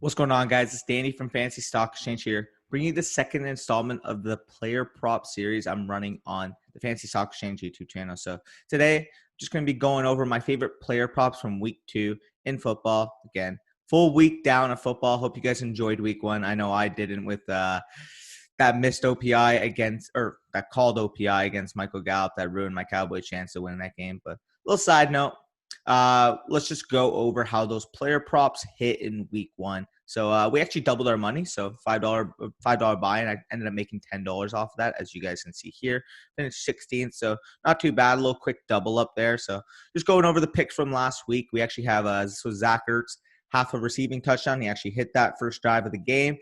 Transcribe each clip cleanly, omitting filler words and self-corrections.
What's going on, guys? It's Danny from Fantasy Stock Exchange here, bringing you the second installment of the player prop series I'm running on the Fantasy Stock Exchange YouTube channel. So today, I'm just going to be going over my favorite player props from week 2 in football. Again, full week down of football. Hope you guys enjoyed week 1. I know I didn't with that missed OPI against, or that called OPI against Michael Gallup that ruined my Cowboy chance to win that game. But a little side note. Let's just go over how those player props hit in week 1. So we actually doubled our money. So $5 buy, and I ended up making $10 off of that, as you guys can see here. Finished 16th, so not too bad. A little quick double up there. So just going over the picks from last week, we actually have this was Zach Ertz, half a receiving touchdown. He actually hit that first drive of the game.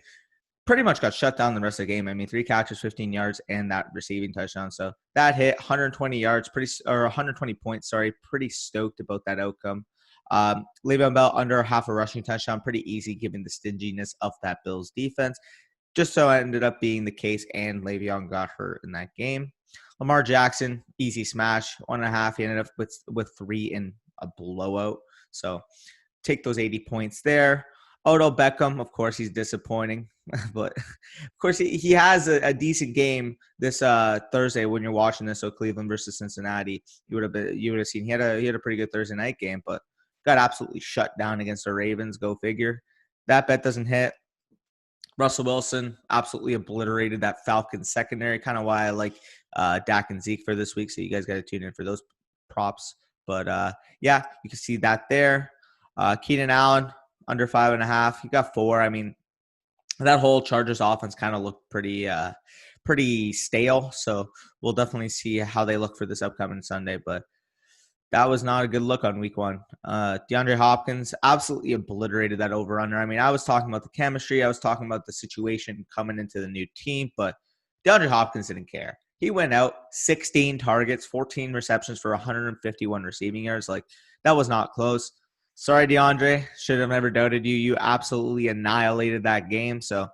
Pretty much got shut down the rest of the game. I mean, 3 catches, 15 yards, and that receiving touchdown. So that hit 120 yards, 120 points. Sorry, pretty stoked about that outcome. Le'Veon Bell under half a rushing touchdown, pretty easy given the stinginess of that Bills defense. Just so it ended up being the case, and Le'Veon got hurt in that game. Lamar Jackson, easy smash, 1.5. He ended up with 3 in a blowout. So take those 80 points there. Odell Beckham, of course, he's disappointing. But, of course, he has a decent game this Thursday when you're watching this. So Cleveland versus Cincinnati, you would have seen he had a pretty good Thursday night game, but got absolutely shut down against the Ravens. Go figure. That bet doesn't hit. Russell Wilson absolutely obliterated that Falcons secondary. Kind of why I like Dak and Zeke for this week. So you guys got to tune in for those props. But, yeah, you can see that there. Keenan Allen, under 5.5. He got 4. I mean, that whole Chargers offense kind of looked pretty stale. So we'll definitely see how they look for this upcoming Sunday. But that was not a good look on week 1. DeAndre Hopkins absolutely obliterated that over-under. I mean, I was talking about the chemistry. I was talking about the situation coming into the new team. But DeAndre Hopkins didn't care. He went out, 16 targets, 14 receptions for 151 receiving yards. Like, that was not close. Sorry, DeAndre. Should have never doubted you. You absolutely annihilated that game. So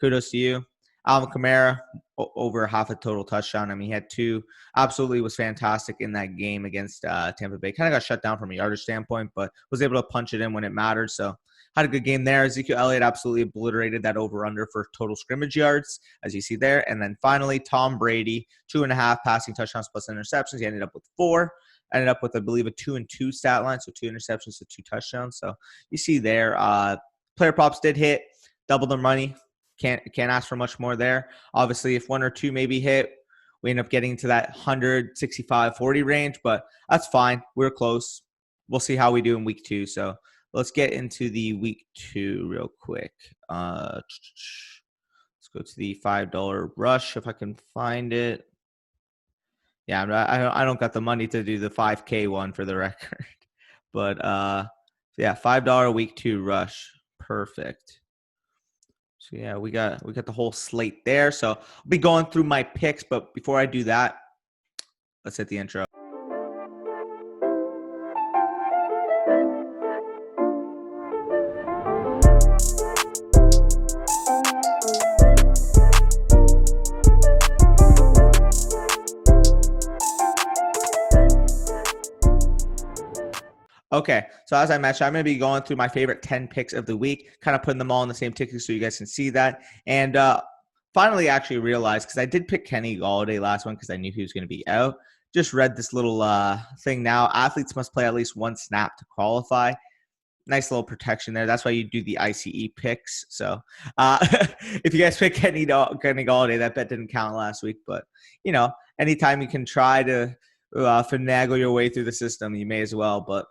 kudos to you. Alvin Kamara, over half a total touchdown. I mean, he had 2. Absolutely was fantastic in that game against Tampa Bay. Kind of got shut down from a yardage standpoint, but was able to punch it in when it mattered. So had a good game there. Ezekiel Elliott absolutely obliterated that over-under for total scrimmage yards, as you see there. And then finally, Tom Brady, 2.5 passing touchdowns plus interceptions. He ended up with 4. Ended up with, I believe, a 2-2 stat line, so 2 interceptions to 2 touchdowns. So you see there, player props did hit, double their money. Can't ask for much more there. Obviously, if 1 or 2 maybe hit, we end up getting to that 165-40 range, but that's fine. We're close. We'll see how we do in week 2. So let's get into the week 2 real quick. Let's go to the $5 rush if I can find it. Yeah, I don't got the money to do the 5K one for the record. But, yeah, $5 week 2 rush. Perfect. So, yeah, we got the whole slate there. So I'll be going through my picks. But before I do that, let's hit the intro. Okay, so as I mentioned, I'm going to be going through my favorite 10 picks of the week, kind of putting them all in the same ticket so you guys can see that. And finally actually realized, because I did pick Kenny Galladay last one because I knew he was going to be out. Just read this little thing now. Athletes must play at least 1 snap to qualify. Nice little protection there. That's why you do the ICE picks. So if you guys pick Kenny Galladay, that bet didn't count last week. But, you know, anytime you can try to finagle your way through the system, you may as well. But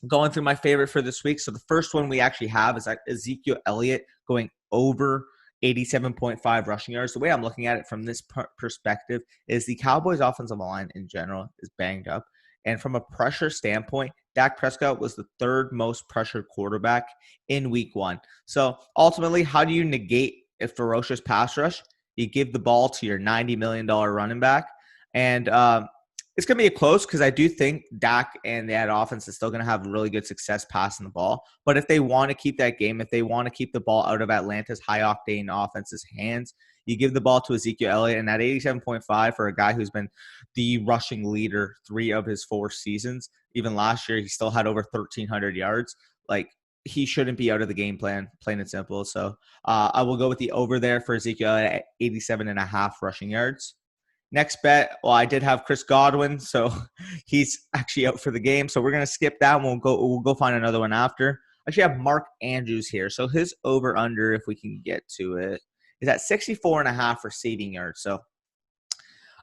going through my favorite for this week. So the first one we actually have is Ezekiel Elliott going over 87.5 rushing yards. The way I'm looking at it from this perspective is the Cowboys' offensive line in general is banged up. And from a pressure standpoint, Dak Prescott was the 3rd most pressured quarterback in week 1. So ultimately, how do you negate a ferocious pass rush? You give the ball to your $90 million running back. And it's going to be a close because I do think Dak and that offense is still going to have really good success passing the ball. But if they want to keep that game, if they want to keep the ball out of Atlanta's high-octane offense's hands, you give the ball to Ezekiel Elliott. And at 87.5 for a guy who's been the rushing leader 3 of his 4 seasons, even last year he still had over 1,300 yards. Like, he shouldn't be out of the game plan, plain and simple. So I will go with the over there for Ezekiel at 87.5 rushing yards. Next bet, well, I did have Chris Godwin, so he's actually out for the game. So we're gonna skip that. We'll go find another one after. I actually have Mark Andrews here. So his over under, if we can get to it, is at 64.5 receiving yards. So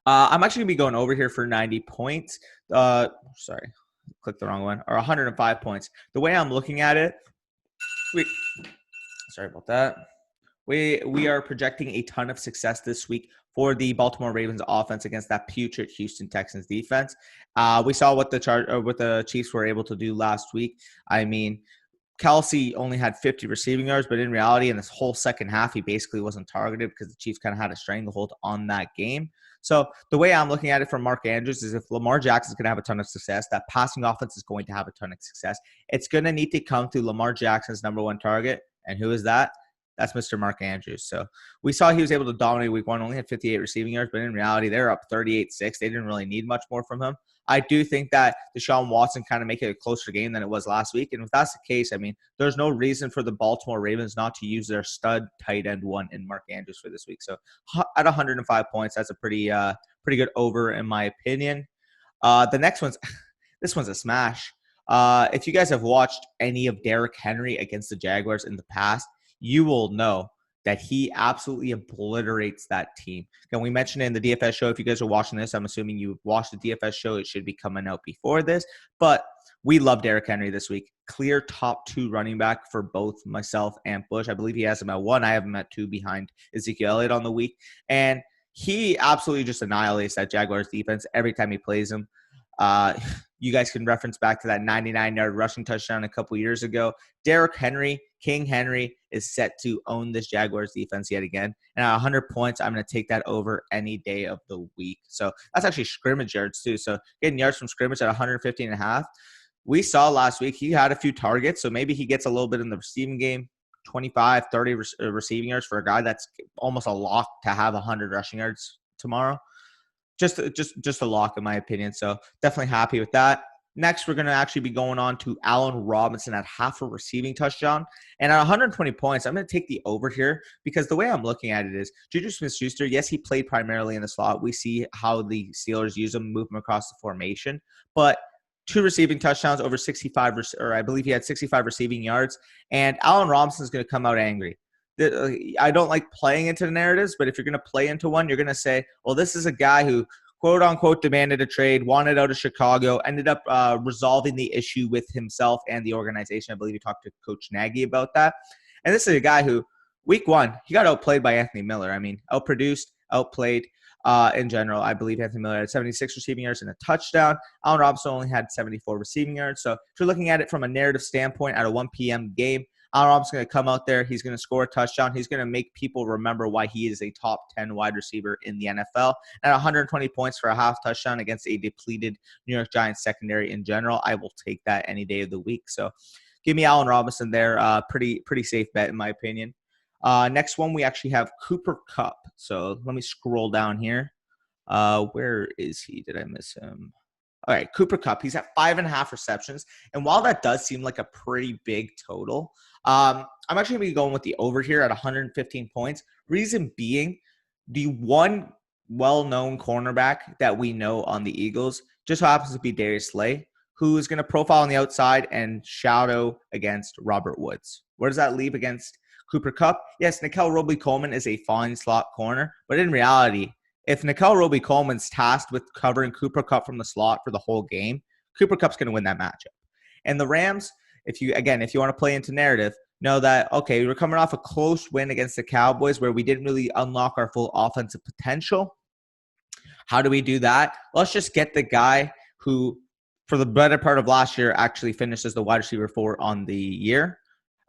I'm actually gonna be going over here for 90 points. Sorry, clicked the wrong one. Or 105 points. The way I'm looking at it, sorry about that. We are projecting a ton of success this week for the Baltimore Ravens offense against that putrid Houston Texans defense. We saw what the Chiefs were able to do last week. I mean, Kelsey only had 50 receiving yards, but in reality, in this whole second half, he basically wasn't targeted because the Chiefs kind of had a stranglehold on that game. So the way I'm looking at it from Mark Andrews is if Lamar Jackson is going to have a ton of success, that passing offense is going to have a ton of success. It's going to need to come through Lamar Jackson's number one target. And who is that? That's Mr. Mark Andrews. So we saw he was able to dominate week one, only had 58 receiving yards, but in reality, they're up 38-6. They didn't really need much more from him. I do think that Deshaun Watson kind of make it a closer game than it was last week. And if that's the case, I mean, there's no reason for the Baltimore Ravens not to use their stud tight end one in Mark Andrews for this week. So at 105 points, that's a pretty good over in my opinion. The next this one's a smash. If you guys have watched any of Derrick Henry against the Jaguars in the past, you will know that he absolutely obliterates that team. And we mentioned it in the DFS show. If you guys are watching this, I'm assuming you watched the DFS show. It should be coming out before this. But we love Derrick Henry this week. Clear top 2 running back for both myself and Bush. I believe he has him at 1. I have him at 2 behind Ezekiel Elliott on the week. And he absolutely just annihilates that Jaguars defense every time he plays them. You guys can reference back to that 99-yard rushing touchdown a couple years ago. Derrick Henry, King Henry, is set to own this Jaguars defense yet again. And at 100 points, I'm going to take that over any day of the week. So that's actually scrimmage yards too. So getting yards from scrimmage at 115.5. We saw last week he had a few targets, so maybe he gets a little bit in the receiving game. 25, 30 receiving yards for a guy that's almost a lock to have 100 rushing yards tomorrow. Just a lock in my opinion. So definitely happy with that. Next, we're going to actually be going on to Allen Robinson at half a receiving touchdown. And at 120 points, I'm going to take the over here because the way I'm looking at it is Juju Smith-Schuster, yes, he played primarily in the slot. We see how the Steelers use him, move him across the formation. But 2 receiving touchdowns over 65, or I believe he had 65 receiving yards. And Allen Robinson is going to come out angry. I don't like playing into the narratives, but if you're going to play into one, you're going to say, well, this is a guy who quote unquote demanded a trade, wanted out of Chicago, ended up resolving the issue with himself and the organization. I believe he talked to Coach Nagy about that. And this is a guy who week one, he got outplayed by Anthony Miller. I mean, outproduced, outplayed in general. I believe Anthony Miller had 76 receiving yards and a touchdown. Allen Robinson only had 74 receiving yards. So if you're looking at it from a narrative standpoint at a 1 p.m. game, Allen Robinson's going to come out there. He's going to score a touchdown. He's going to make people remember why he is a top 10 wide receiver in the NFL. At 120 points for a half touchdown against a depleted New York Giants secondary in general, I will take that any day of the week. So give me Allen Robinson there. Pretty safe bet in my opinion. Next one, we actually have Cooper Kupp. So let me scroll down here. Where is he? Did I miss him? All right, Cooper Kupp. He's at 5.5 receptions. And while that does seem like a pretty big total, I'm actually going to be going with the over here at 115 points. Reason being, the one well-known cornerback that we know on the Eagles just happens to be Darius Slay, who is going to profile on the outside and shadow against Robert Woods. Where does that leave against Cooper Kupp? Yes, Nickel Roby-Coleman is a fine slot corner, but in reality, if Nickel Roby-Coleman's tasked with covering Cooper Kupp from the slot for the whole game, Cooper Kupp's going to win that matchup. And the Rams, if you want to play into narrative, know that, okay, we're coming off a close win against the Cowboys where we didn't really unlock our full offensive potential. How do we do that? Let's just get the guy who, for the better part of last year, actually finished as the wide receiver 4 on the year.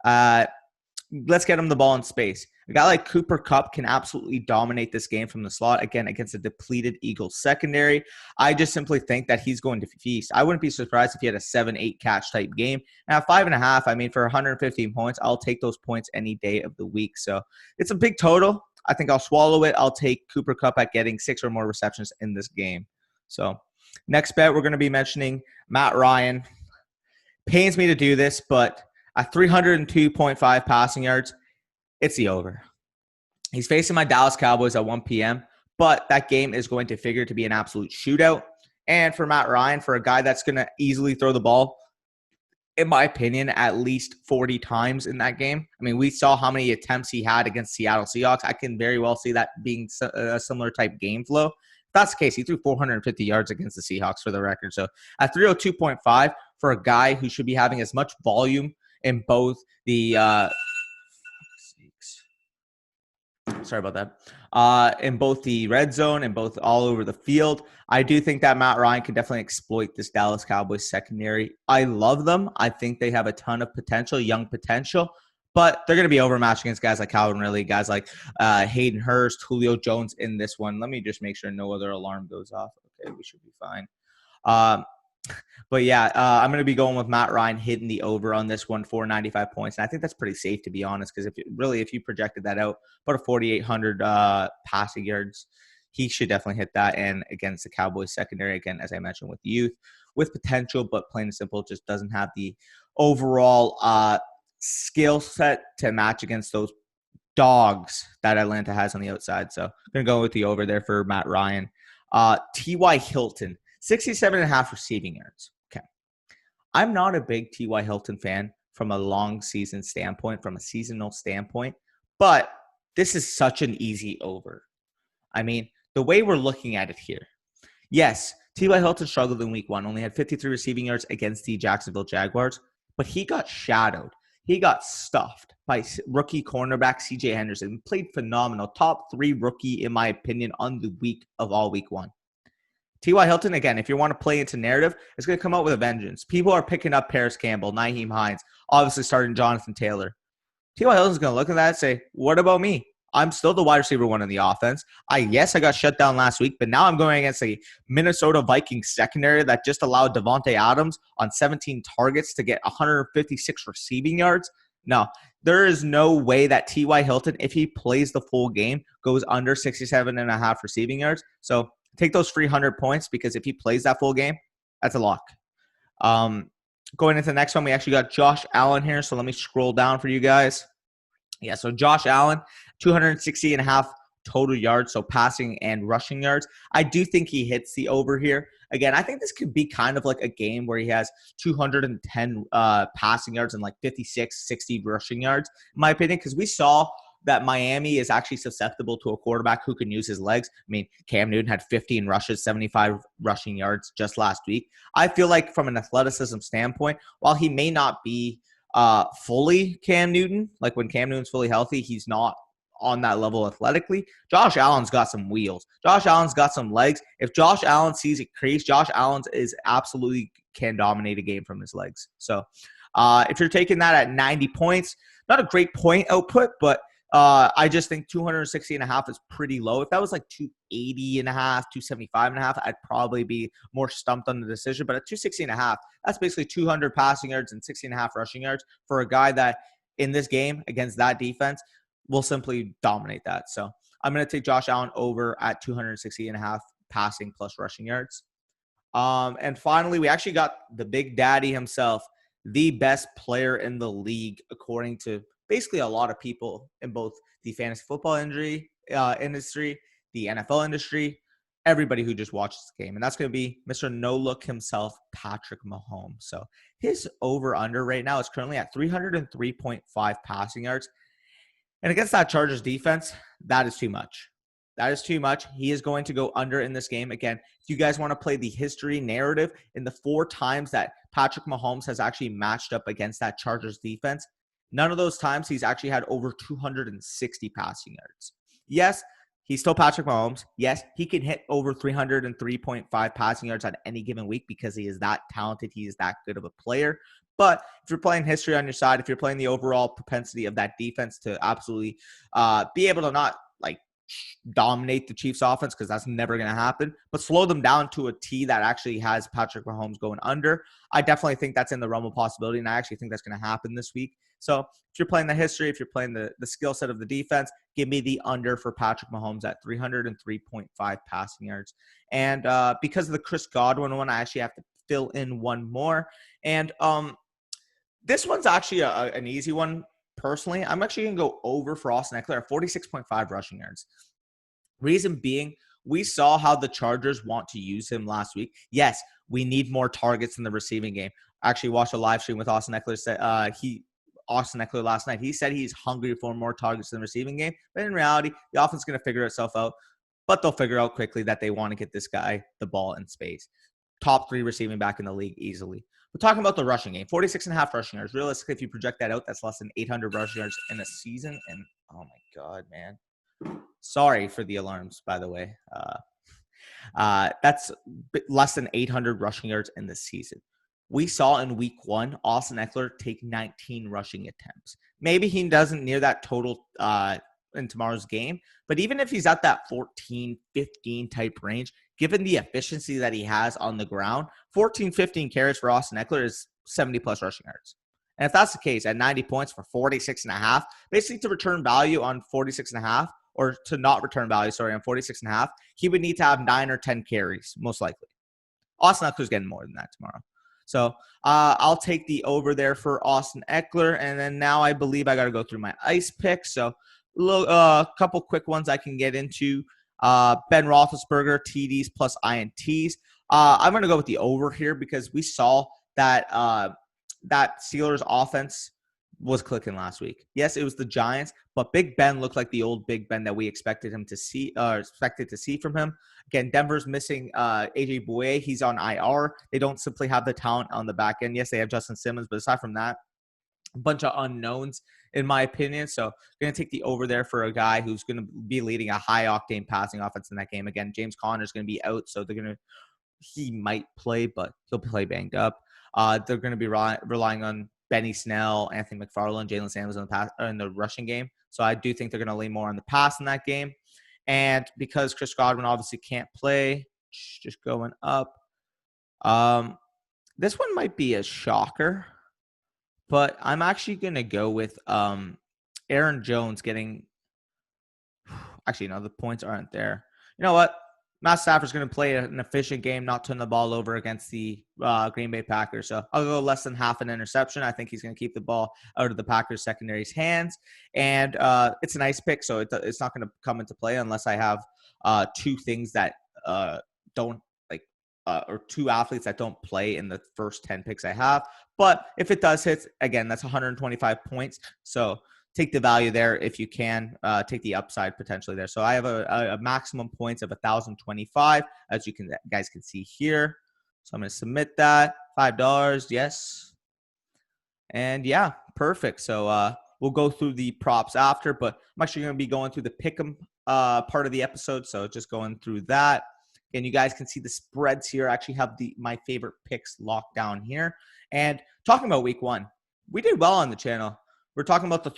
Let's get him the ball in space. A guy like Cooper Kupp can absolutely dominate this game from the slot, again, against a depleted Eagles secondary. I just simply think that he's going to feast. I wouldn't be surprised if he had a 7-8 catch type game. Now, 5.5, I mean, for 115 points, I'll take those points any day of the week. So it's a big total. I think I'll swallow it. I'll take Cooper Kupp at getting 6 or more receptions in this game. So next bet, we're going to be mentioning Matt Ryan. Pains me to do this, but At 302.5 passing yards, it's the over. He's facing my Dallas Cowboys at 1 p.m., but that game is going to figure to be an absolute shootout. And for Matt Ryan, for a guy that's going to easily throw the ball, in my opinion, at least 40 times in that game. I mean, we saw how many attempts he had against Seattle Seahawks. I can very well see that being a similar type game flow. If that's the case, he threw 450 yards against the Seahawks for the record. So at 302.5 for a guy who should be having as much volume in both the sorry about that. In both the red zone and both all over the field, I do think that Matt Ryan can definitely exploit this Dallas Cowboys secondary. I love them. I think they have a ton of potential, young potential, but they're going to be overmatched against guys like Calvin Ridley, guys like Hayden Hurst, Julio Jones in this one. Let me just make sure no other alarm goes off. Okay, we should be fine. But yeah, I'm going to be going with Matt Ryan hitting the over on this one, 495 points. And I think that's pretty safe, to be honest, because if you projected that out, about a 4,800 passing yards, he should definitely hit that. And against the Cowboys secondary, again, as I mentioned, with youth, with potential, but plain and simple, just doesn't have the overall skill set to match against those dogs that Atlanta has on the outside. So I'm going to go with the over there for Matt Ryan. T.Y. Hilton, 67.5 receiving yards. Okay. I'm not a big T.Y. Hilton fan from a long season standpoint, from a seasonal standpoint, but this is such an easy over. I mean, the way we're looking at it here, yes, T.Y. Hilton struggled in week 1, only had 53 receiving yards against the Jacksonville Jaguars, but he got shadowed. He got stuffed by rookie cornerback C.J. Henderson, played phenomenal, top 3 rookie, in my opinion, on the week of all week 1. T.Y. Hilton, again, if you want to play into narrative, it's going to come out with a vengeance. People are picking up Paris Campbell, Nyheim Hines, obviously starting Jonathan Taylor. T.Y. Hilton's going to look at that and say, what about me? I'm still the wide receiver 1 in the offense. I got shut down last week, but now I'm going against a Minnesota Vikings secondary that just allowed Devontae Adams on 17 targets to get 156 receiving yards. No, there is no way that T.Y. Hilton, if he plays the full game, goes under 67.5 receiving yards. So take those 300 points, because if he plays that full game, that's a lock. Going into the next one, we actually got Josh Allen here. So let me scroll down for you guys. Yeah, so Josh Allen, 260.5 total yards, so passing and rushing yards. I do think he hits the over here. Again, I think this could be kind of like a game where he has 210 passing yards and like 56, 60 rushing yards, in my opinion, because we saw that Miami is actually susceptible to a quarterback who can use his legs. I mean, Cam Newton had 15 rushes, 75 rushing yards just last week. I feel like from an athleticism standpoint, while he may not be fully Cam Newton, like when Cam Newton's fully healthy, he's not on that level athletically. Josh Allen's got some wheels. Josh Allen's got some legs. If Josh Allen sees it crease, Josh Allen is absolutely can dominate a game from his legs. So if you're taking that at 90 points, not a great point output, but I just think 260.5 is pretty low. If that was like 280.5, 275.5, I'd probably be more stumped on the decision. But at 260.5, that's basically 200 passing yards and 60.5 rushing yards for a guy that in this game against that defense will simply dominate that. So I'm going to take Josh Allen over at 260.5 passing plus rushing yards. And finally, we actually got the big daddy himself, the best player in the league, according to basically a lot of people in both the fantasy football industry, the NFL industry, everybody who just watches the game. And that's going to be Mr. No-Look himself, Patrick Mahomes. So his over-under right now is currently at 303.5 passing yards. And against that Chargers defense, that is too much. That is too much. He is going to go under in this game. Again, if you guys want to play the history narrative, in the 4 times that Patrick Mahomes has actually matched up against that Chargers defense, none of those times he's actually had over 260 passing yards. Yes, he's still Patrick Mahomes. Yes, he can hit over 303.5 passing yards on any given week because he is that talented. He is that good of a player. But if you're playing history on your side, if you're playing the overall propensity of that defense to absolutely be able to not like dominate the Chiefs offense, because that's never going to happen, but slow them down to a T that actually has Patrick Mahomes going under, I definitely think that's in the realm of possibility, and I actually think that's going to happen this week. So if you're playing the history, if you're playing the skill set of the defense, give me the under for Patrick Mahomes at 303.5 passing yards. And because of the Chris Godwin one, I actually have to fill in one more. And This one's actually an easy one. Personally, I'm actually going to go over for Austin Ekeler at 46.5 rushing yards. Reason being, we saw how the Chargers want to use him last week. Yes, we need more targets in the receiving game. I actually watched a live stream with Austin Ekeler. Austin Ekeler last night. He said he's hungry for more targets in the receiving game. But in reality, the offense is going to figure itself out. But they'll figure out quickly that they want to get this guy the ball in space. Top 3 receiving back in the league easily. We're talking about the rushing game. 46.5 rushing yards. Realistically, if you project that out, that's less than 800 rushing yards in a season. And oh my God, man. Sorry for the alarms, by the way. That's less than 800 rushing yards in the season. We saw in week 1, Austin Ekeler take 19 rushing attempts. Maybe he doesn't near that total in tomorrow's game, but even if he's at that 14, 15 type range, given the efficiency that he has on the ground, 14, 15 carries for Austin Ekeler is 70-plus rushing yards. And if that's the case, at 90 points for 46.5, basically to return value on 46.5, or to not return value, on 46.5, he would need to have 9 or 10 carries, most likely. Austin Ekeler's getting more than that tomorrow. So I'll take the over there for Austin Ekeler. And then now I believe I got to go through my ice picks. So a couple quick ones I can get into. Ben Roethlisberger, TDs plus INTs. I'm going to go with the over here because we saw that that Steelers offense was clicking last week. Yes, it was the Giants, but Big Ben looked like the old Big Ben that we expected to see from him. Again, Denver's missing AJ Bouye. He's on IR. They don't simply have the talent on the back end. Yes, they have Justin Simmons, but aside from that, a bunch of unknowns in my opinion. So I'm going to take the over there for a guy who's going to be leading a high octane passing offense in that game. Again, James Conner's going to be out, so he might play, but he'll play banged up. They're going to be relying on Benny Snell, Anthony McFarland, Jalen Samuels in the rushing game. So I do think they're going to lean more on the pass in that game. And because Chris Godwin obviously can't play, just going up. This one might be a shocker, but I'm actually going to go with Aaron Jones getting – actually, no, the points aren't there. You know what? Matt Stafford's going to play an efficient game, not turn the ball over against the Green Bay Packers. So I'll go less than half an interception. I think he's going to keep the ball out of the Packers secondary's hands. And it's a nice pick, so it's not going to come into play unless I have two things that don't like or two athletes that don't play in the first 10 picks I have. But if it does hit, again, that's 125 points. So take the value there if you can. Take the upside potentially there. So I have a maximum points of 1,025, as you guys can see here. So I'm going to submit that. $5, yes. And yeah, perfect. So we'll go through the props after, but I'm actually going to be going through the pick'em part of the episode. So just going through that. And you guys can see the spreads here. I actually have my favorite picks locked down here. And talking about week 1, we did well on the channel. We're talking about the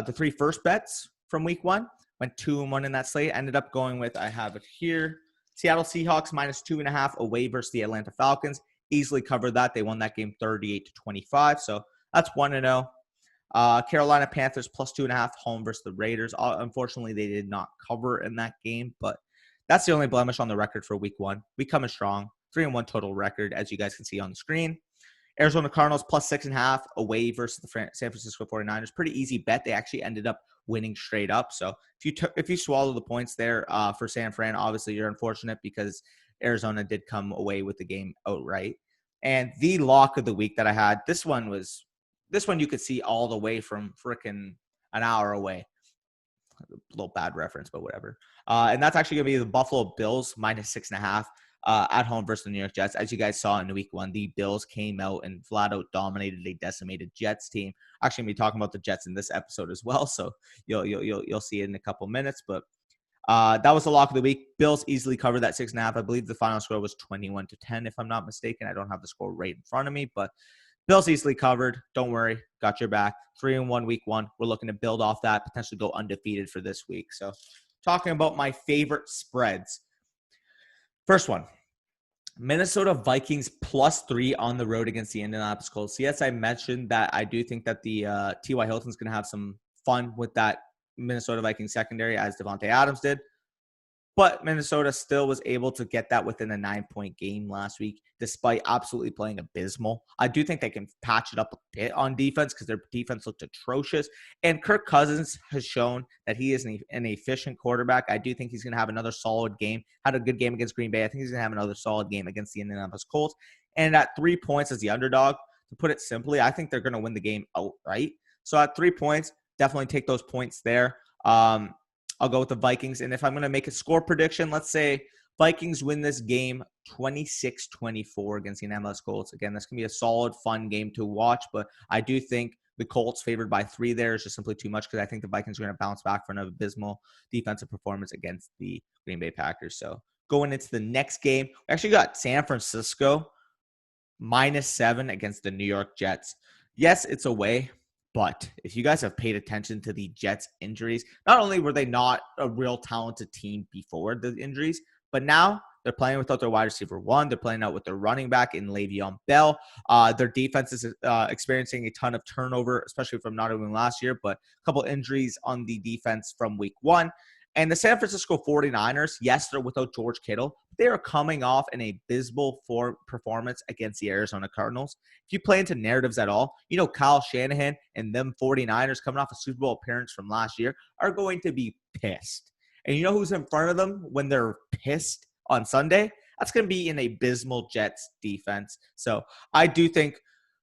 the 3 first bets from week 1. Went 2-1 in that slate. Ended up going with, I have it here, Seattle Seahawks -2.5 away versus the Atlanta Falcons. Easily covered that. They won that game 38-25. So that's 1-0. Carolina Panthers +2.5 home versus the Raiders. Unfortunately, they did not cover in that game, but that's the only blemish on the record for week 1. We come in strong. 3-1 total record, as you guys can see on the screen. Arizona Cardinals +6.5 away versus the San Francisco 49ers. Pretty easy bet. They actually ended up winning straight up. So if you swallow the points there for San Fran, obviously you're unfortunate because Arizona did come away with the game outright. And the lock of the week that I had, this one you could see all the way from frickin' an hour away. A little bad reference, but whatever. And that's actually going to be the Buffalo Bills -6.5. At home versus the New York Jets. As you guys saw in week 1, the Bills came out and flat out dominated a decimated Jets team. Actually, going to be talking about the Jets in this episode as well, so you'll see it in a couple minutes. But that was the lock of the week. Bills easily covered that 6.5. I believe the final score was 21-10, if I'm not mistaken. I don't have the score right in front of me, but Bills easily covered. Don't worry, got your back. 3-1 week 1. We're looking to build off that, potentially go undefeated for this week. So, talking about my favorite spreads. First one, Minnesota Vikings +3 on the road against the Indianapolis Colts. Yes, I mentioned that I do think that the T.Y. Hilton's going to have some fun with that Minnesota Vikings secondary, as Devontae Adams did. But Minnesota still was able to get that within a 9-point game last week, despite absolutely playing abysmal. I do think they can patch it up a bit on defense because their defense looked atrocious. And Kirk Cousins has shown that he is an efficient quarterback. I do think he's going to have another solid game. Had a good game against Green Bay. I think he's going to have another solid game against the Indianapolis Colts. And at 3 points as the underdog, to put it simply, I think they're going to win the game outright. So at 3 points, definitely take those points there. I'll go with the Vikings. And if I'm going to make a score prediction, let's say Vikings win this game 26-24 against the Indianapolis Colts. Again, that's going to be a solid, fun game to watch. But I do think the Colts favored by 3 there is just simply too much because I think the Vikings are going to bounce back for an abysmal defensive performance against the Green Bay Packers. So going into the next game, we actually got San Francisco -7 against the New York Jets. Yes, it's away. But if you guys have paid attention to the Jets' injuries, not only were they not a real talented team before the injuries, but now they're playing without their wide receiver 1. They're playing out with their running back in Le'Veon Bell. Their defense is experiencing a ton of turnover, especially from not only last year, but a couple injuries on the defense from week 1. And the San Francisco 49ers, yes, they're without George Kittle. They are coming off an abysmal performance against the Arizona Cardinals. If you play into narratives at all, you know Kyle Shanahan and them 49ers coming off a Super Bowl appearance from last year are going to be pissed. And you know who's in front of them when they're pissed on Sunday? That's going to be an abysmal Jets defense. So I do think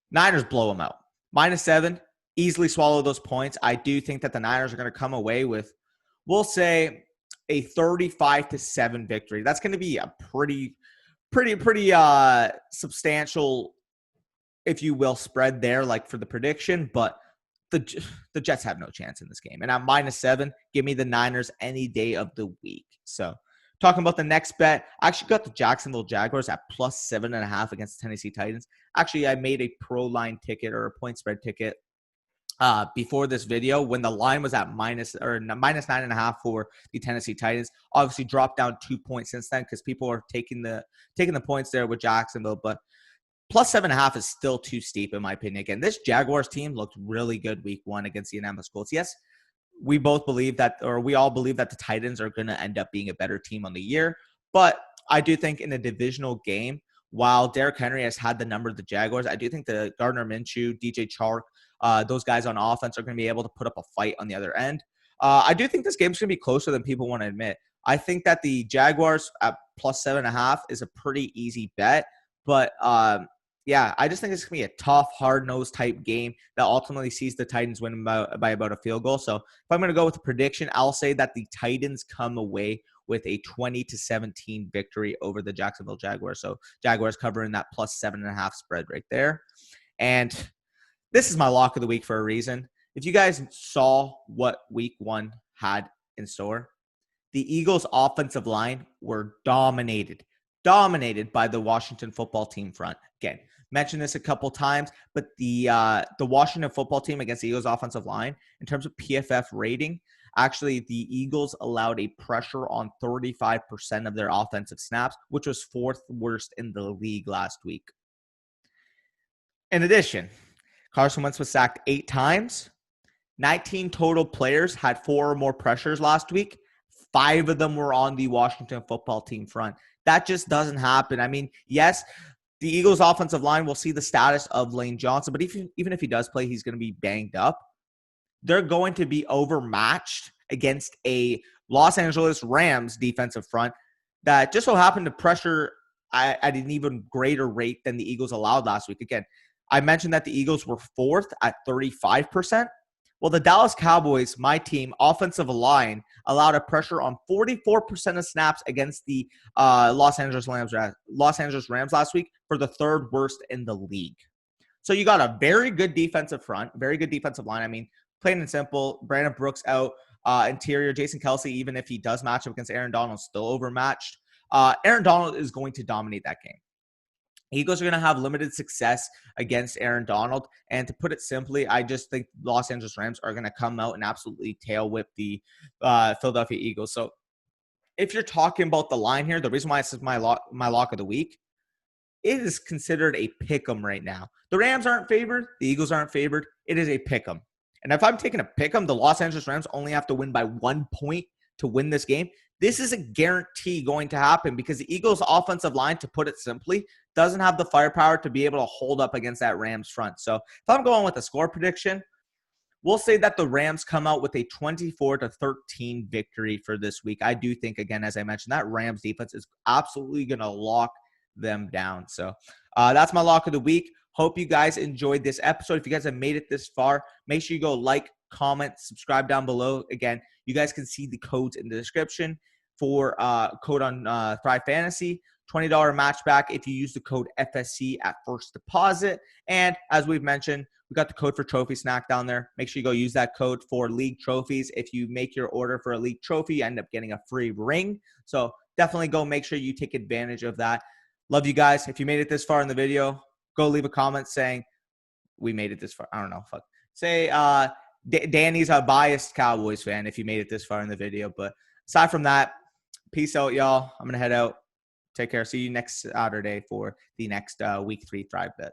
Niners blow them out. -7, easily swallow those points. I do think that the Niners are going to come away with, we'll say, a 35-7 victory. That's going to be a pretty substantial, if you will, spread there, like for the prediction. But the Jets have no chance in this game. And at -7, give me the Niners any day of the week. So talking about the next bet, I actually got the Jacksonville Jaguars at +7.5 against the Tennessee Titans. Actually, I made a pro line ticket or a point spread ticket before this video when the line was at -9.5 for the Tennessee Titans. Obviously dropped down 2 points since then because people are taking the points there with Jacksonville, but +7.5 is still too steep in my opinion. Again, this Jaguars team looked really good week 1 against the Indianapolis Colts. Yes, we all believe that the Titans are going to end up being a better team on the year, but I do think in a divisional game, while Derrick Henry has had the number of the Jaguars, I do think the Gardner Minshew, DJ Chark, those guys on offense are going to be able to put up a fight on the other end. I do think this game's going to be closer than people want to admit. I think that the Jaguars at +7.5 is a pretty easy bet. But, yeah, I just think it's going to be a tough, hard-nosed type game that ultimately sees the Titans win by about a field goal. So if I'm going to go with a prediction, I'll say that the Titans come away with a 20-17 victory over the Jacksonville Jaguars. So Jaguars covering that +7.5 spread right there. And this is my lock of the week for a reason. If you guys saw what week 1 had in store, the Eagles' offensive line were dominated by the Washington football team front. Again, mentioned this a couple times, but the Washington football team against the Eagles' offensive line, in terms of PFF rating, actually the Eagles allowed a pressure on 35% of their offensive snaps, which was 4th worst in the league last week. In addition, Carson Wentz was sacked 8 times. 19 total players had 4 or more pressures last week. 5 of them were on the Washington football team front. That just doesn't happen. I mean, yes, the Eagles' offensive line will see the status of Lane Johnson, but even if he does play, he's going to be banged up. They're going to be overmatched against a Los Angeles Rams defensive front that just so happened to pressure at an even greater rate than the Eagles allowed last week. Again, I mentioned that the Eagles were 4th at 35%. Well, the Dallas Cowboys, my team, offensive line, allowed a pressure on 44% of snaps against the Los Angeles Rams last week for the 3rd worst in the league. So you got a very good defensive front, very good defensive line. I mean, plain and simple, Brandon Brooks out, interior, Jason Kelce, even if he does match up against Aaron Donald, still overmatched. Aaron Donald is going to dominate that game. Eagles are going to have limited success against Aaron Donald. And to put it simply, I just think Los Angeles Rams are going to come out and absolutely tail whip the Philadelphia Eagles. So if you're talking about the line here, the reason why this is my lock of the week, it is considered a pick'em right now. The Rams aren't favored. The Eagles aren't favored. It is a pick'em. And if I'm taking a pick'em, the Los Angeles Rams only have to win by 1 point to win this game. this is a guarantee going to happen because the Eagles' offensive line, to put it simply, doesn't have the firepower to be able to hold up against that Rams front. So if I'm going with a score prediction, we'll say that the Rams come out with a 24-13 victory for this week. I do think, again, as I mentioned, that Rams defense is absolutely going to lock them down. So that's my lock of the week. Hope you guys enjoyed this episode. If you guys have made it this far, make sure you go like, comment, subscribe down below. Again, you guys can see the codes in the description for code on Thrive Fantasy. $20 match back if you use the code FSC at first deposit. And as we've mentioned, we got the code for Trophy Snack down there. Make sure you go use that code for league trophies. If you make your order for a league trophy, you end up getting a free ring. So definitely go make sure you take advantage of that. Love you guys. If you made it this far in the video, go leave a comment saying we made it this far. I don't know. Fuck. Say Danny's a biased Cowboys fan if you made it this far in the video. But aside from that, peace out, y'all. I'm going to head out. Take care. See you next Saturday for the next week 3 Thrive Bet.